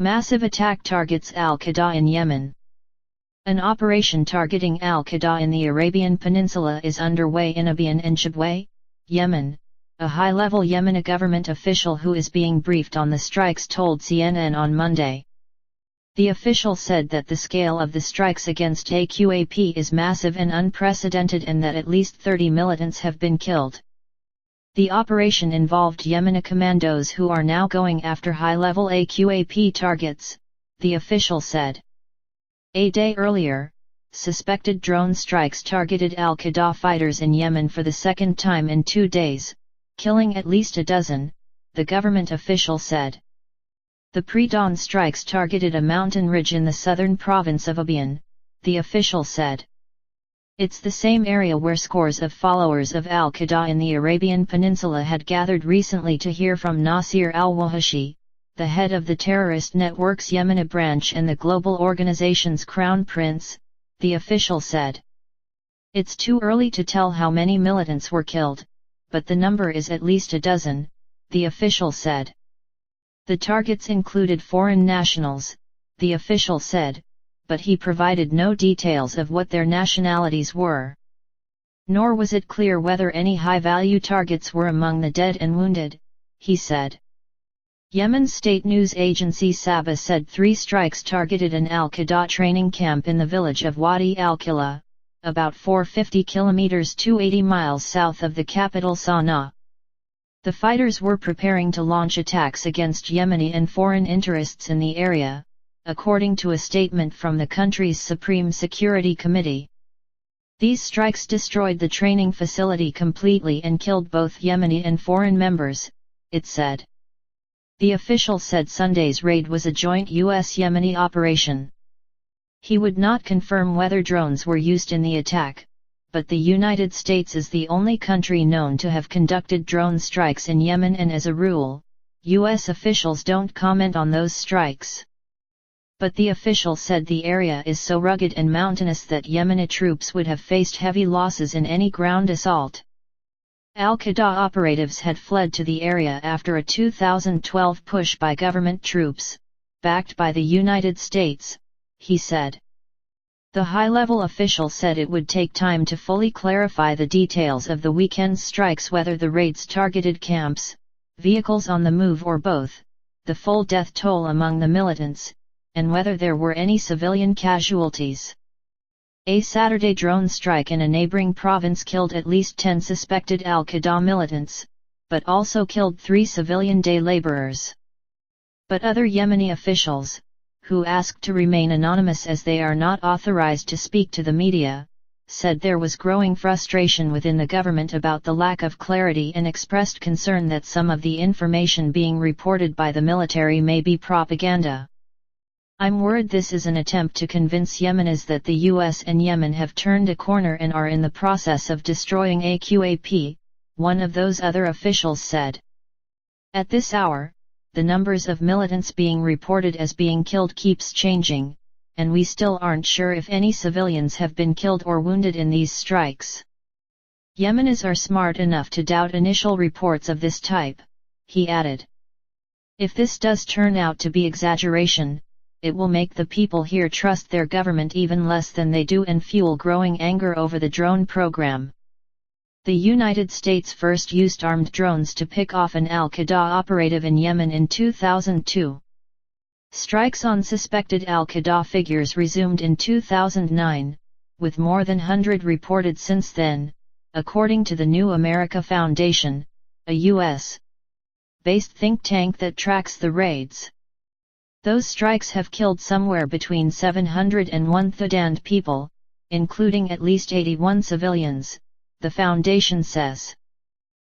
Massive attack targets al-Qaeda in Yemen. An operation targeting al-Qaeda in the Arabian Peninsula is underway in Abiyan and Jabweh, Yemen, a high-level Yemeni government official who is being briefed on the strikes told CNN on Monday. The official said that the scale of the strikes against AQAP is massive and unprecedented and that at least 30 militants have been killed. The operation involved Yemeni commandos who are now going after high-level AQAP targets, the official said. A day earlier, suspected drone strikes targeted al-Qaeda fighters in Yemen for the second time in 2 days, killing at least a dozen, the government official said. The pre-dawn strikes targeted a mountain ridge in the southern province of Abiyan, the official said. It's the same area where scores of followers of al-Qaeda in the Arabian Peninsula had gathered recently to hear from Nasir al-Wahashi, the head of the terrorist network's Yemeni branch and the global organization's crown prince, the official said. It's too early to tell how many militants were killed, but the number is at least a dozen, the official said. The targets included foreign nationals, the official said, but he provided no details of what their nationalities were. Nor was it clear whether any high-value targets were among the dead and wounded, he said. Yemen's state news agency Saba said 3 strikes targeted an al-Qaeda training camp in the village of Wadi al-Qila, about 450 kilometers 280 miles south of the capital Sana'a. The fighters were preparing to launch attacks against Yemeni and foreign interests in the area, according to a statement from the country's Supreme Security Committee. These strikes destroyed the training facility completely and killed both Yemeni and foreign members, it said. The official said Sunday's raid was a joint U.S.-Yemeni operation. He would not confirm whether drones were used in the attack, but the United States is the only country known to have conducted drone strikes in Yemen and as a rule, U.S. officials don't comment on those strikes. But the official said the area is so rugged and mountainous that Yemeni troops would have faced heavy losses in any ground assault. Al-Qaeda operatives had fled to the area after a 2012 push by government troops, backed by the United States, he said. The high-level official said it would take time to fully clarify the details of the weekend's strikes, whether the raids targeted camps, vehicles on the move or both, the full death toll among the militants, and whether there were any civilian casualties. A Saturday drone strike in a neighboring province killed at least 10 suspected al-Qaeda militants, but also killed 3 civilian day laborers. But other Yemeni officials, who asked to remain anonymous as they are not authorized to speak to the media, said there was growing frustration within the government about the lack of clarity and expressed concern that some of the information being reported by the military may be propaganda. I'm worried this is an attempt to convince Yemenis that the US and Yemen have turned a corner and are in the process of destroying AQAP, one of those other officials said. At this hour, the numbers of militants being reported as being killed keeps changing, and we still aren't sure if any civilians have been killed or wounded in these strikes. Yemenis are smart enough to doubt initial reports of this type, he added. If this does turn out to be exaggeration, it will make the people here trust their government even less than they do and fuel growing anger over the drone program. The United States first used armed drones to pick off an al-Qaeda operative in Yemen in 2002. Strikes on suspected al-Qaeda figures resumed in 2009, with more than 100 reported since then, according to the New America Foundation, a U.S.-based think tank that tracks the raids. Those strikes have killed somewhere between 700 and 1,000 people, including at least 81 civilians, the foundation says.